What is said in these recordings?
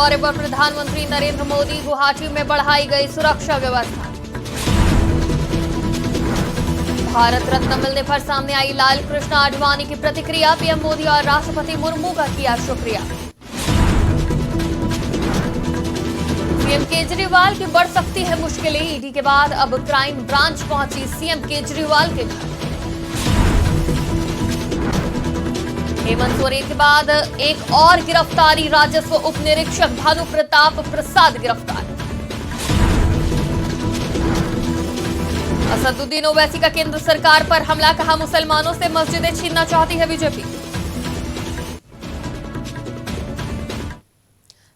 दौरे पर प्रधानमंत्री नरेंद्र मोदी। गुवाहाटी में बढ़ाई गई सुरक्षा व्यवस्था। भारत रत्न मिलने पर सामने आई लाल कृष्ण आडवाणी की प्रतिक्रिया। पीएम मोदी और राष्ट्रपति मुर्मू का किया शुक्रिया। सीएम केजरीवाल की बढ़ सकती है मुश्किलें। ईडी के बाद अब क्राइम ब्रांच पहुंची सीएम केजरीवाल के घर। हेमंत सोरेन के बाद एक और गिरफ्तारी। राजस्व उप निरीक्षक भानु प्रताप प्रसाद गिरफ्तार। असदुद्दीन ओवैसी का केंद्र सरकार पर हमला। कहा, मुसलमानों से मस्जिदें छीनना चाहती है बीजेपी।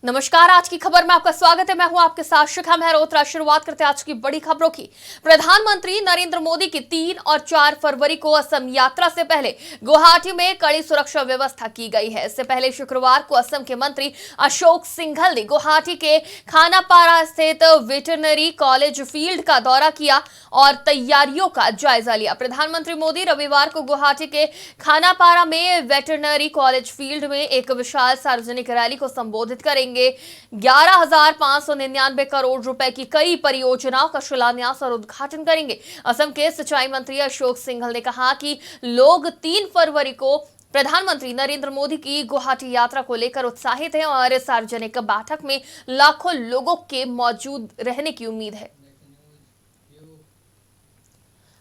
नमस्कार, आज की खबर में आपका स्वागत है। मैं हूं आपके साथ शिखा मेहरोत्रा। शुरुआत करते हैं आज की बड़ी खबरों की। प्रधानमंत्री नरेंद्र मोदी की 3 और 4 फरवरी को असम यात्रा से पहले गुवाहाटी में कड़ी सुरक्षा व्यवस्था की गई है। इससे पहले शुक्रवार को असम के मंत्री अशोक सिंघल ने गुवाहाटी के खानापारा स्थित वेटरनरी कॉलेज फील्ड का दौरा किया और तैयारियों का जायजा लिया। प्रधानमंत्री मोदी रविवार को गुवाहाटी के खानापारा में वेटरनरी कॉलेज फील्ड में एक विशाल सार्वजनिक रैली को संबोधित करेंगे। 11,599 करोड़ रुपए की कई परियोजनाओं का शिलान्यास और उद्घाटन करेंगे। असम के सिंचाई मंत्री अशोक सिंघल ने कहा कि लोग 3 फरवरी को प्रधानमंत्री नरेंद्र मोदी की गुवाहाटी यात्रा को लेकर उत्साहित हैं और सार्वजनिक बैठक में लाखों लोगों के मौजूद रहने की उम्मीद है।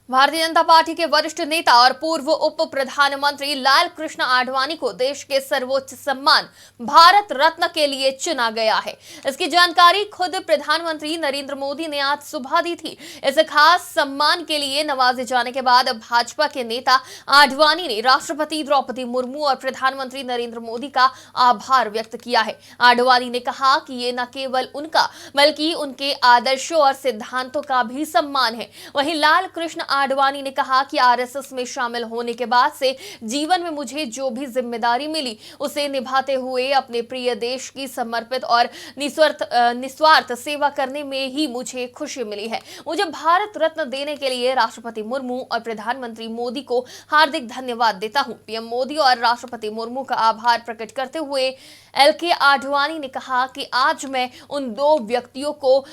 भारतीय जनता पार्टी के वरिष्ठ नेता और पूर्व उप प्रधानमंत्री लाल कृष्ण आडवाणी को देश के सर्वोच्च सम्मान भारत रत्न के लिए चुना गया है। इसकी जानकारी खुद प्रधानमंत्री नरेंद्र मोदी ने आज सुबह दी थी। इस खास सम्मान के लिए नवाजे जाने के बाद भाजपा के नेता आडवाणी ने राष्ट्रपति द्रौपदी मुर्मू और प्रधानमंत्री नरेंद्र मोदी का आभार व्यक्त किया है। आडवाणी ने कहा कि ये न केवल उनका बल्कि उनके आदर्शों और सिद्धांतों का भी सम्मान है। वहीं लाल कृष्ण आडवाणी ने कहा कि आरएसएस में शामिल होने के बाद से जीवन में मुझे जो भी जिम्मेदारी मिली उसे निभाते हुए अपने प्रिय देश की समर्पित और निस्वार्थ सेवा करने में ही मुझे खुशी मिली है। मुझे भारत रत्न देने के लिए राष्ट्रपति मुर्मू और प्रधानमंत्री मोदी को हार्दिक धन्यवाद देता हूं। पीएम मोदी और राष्ट्रपति मुर्मू का आभार प्रकट करते हुए एलके आडवाणी ने कहा कि आज मैं उन 2 व्यक्तियों को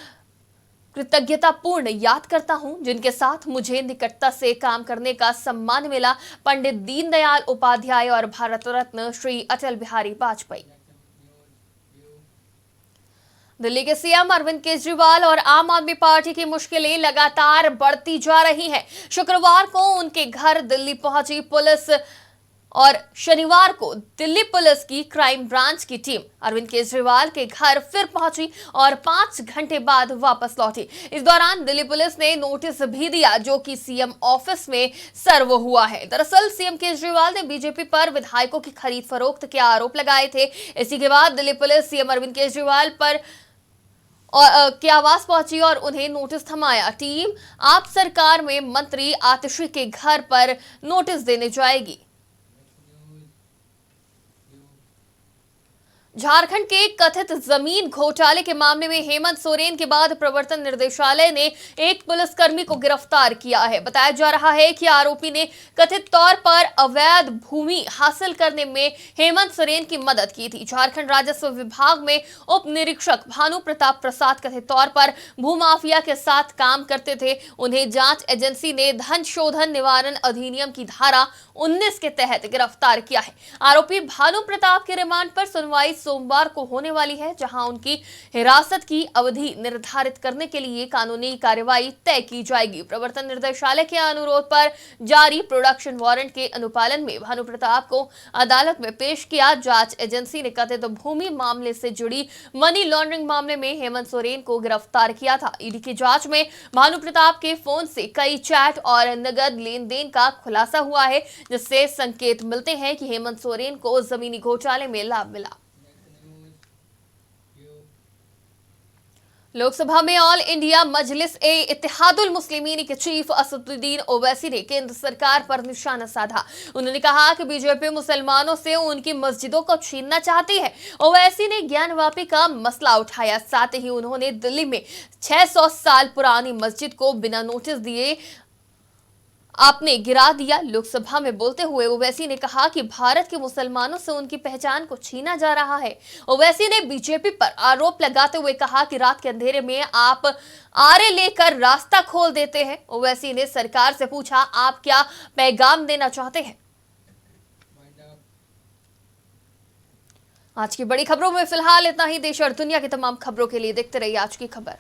कृतज्ञतापूर्ण याद करता हूं जिनके साथ मुझे निकटता से काम करने का सम्मान मिला, पंडित दीनदयाल उपाध्याय और भारत रत्न श्री अटल बिहारी वाजपेयी। दिल्ली के सीएम अरविंद केजरीवाल और आम आदमी पार्टी की मुश्किलें लगातार बढ़ती जा रही हैं। शुक्रवार को उनके घर दिल्ली पहुंची पुलिस और शनिवार को दिल्ली पुलिस की क्राइम ब्रांच की टीम अरविंद केजरीवाल के घर फिर पहुंची और 5 घंटे बाद वापस लौटी। इस दौरान दिल्ली पुलिस ने नोटिस भी दिया जो कि सीएम ऑफिस में सर्व हुआ है। दरअसल सीएम केजरीवाल ने बीजेपी पर विधायकों की खरीद फरोख्त के आरोप लगाए थे। इसी के बाद दिल्ली पुलिस सीएम अरविंद केजरीवाल पर के आवास पहुंची और उन्हें नोटिस थमाया। टीम आप सरकार में मंत्री आतिशी के घर पर नोटिस देने जाएगी। झारखंड के कथित जमीन घोटाले के मामले में हेमंत सोरेन के बाद प्रवर्तन निदेशालय ने एक पुलिसकर्मी को गिरफ्तार किया है। बताया जा रहा है कि आरोपी ने कथित तौर पर अवैध भूमि हासिल करने में हेमंत सोरेन की मदद की थी। झारखंड राजस्व विभाग में उप निरीक्षक भानु प्रताप प्रसाद कथित तौर पर भूमाफिया के साथ काम करते थे। उन्हें जांच एजेंसी ने धन शोधन निवारण अधिनियम की धारा 19 के तहत गिरफ्तार किया है। आरोपी भानु प्रताप के रिमांड पर सुनवाई सोमवार को होने वाली है, जहां उनकी हिरासत की अवधि निर्धारित करने के लिए कानूनी कार्रवाई तय की जाएगी। प्रवर्तन निदेशालय के अनुरोध पर जारी प्रोडक्शन वारंट के अनुपालन में भानु प्रताप को अदालत में पेश किया। जांच एजेंसी ने कथित भूमि मामले से जुड़ी मनी लॉन्ड्रिंग मामले में हेमंत सोरेन को गिरफ्तार किया था। ईडी की जांच में भानु प्रताप के फोन से कई चैट और नगद लेन देन का खुलासा हुआ है, जिससे संकेत मिलते हैं कि हेमंत सोरेन को जमीनी घोटाले में लाभ मिला। लोकसभा में ऑल इंडिया मजलिस ए इत्तेहादुल मुस्लिमीन के चीफ असदुद्दीन ओवैसी ने केंद्र सरकार पर निशाना साधा। उन्होंने कहा कि बीजेपी मुसलमानों से उनकी मस्जिदों को छीनना चाहती है। ओवैसी ने ज्ञानवापी का मसला उठाया। साथ ही उन्होंने दिल्ली में 600 साल पुरानी मस्जिद को बिना नोटिस दिए आपने गिरा दिया। लोकसभा में बोलते हुए ओवैसी ने कहा कि भारत के मुसलमानों से उनकी पहचान को छीना जा रहा है। ओवैसी ने बीजेपी पर आरोप लगाते हुए कहा कि रात के अंधेरे में आप आरे लेकर रास्ता खोल देते हैं। ओवैसी ने सरकार से पूछा, आप क्या पैगाम देना चाहते हैं? आज की बड़ी खबरों में फिलहाल इतना ही। देश और दुनिया की तमाम खबरों के लिए देखते रहिए आज की खबर।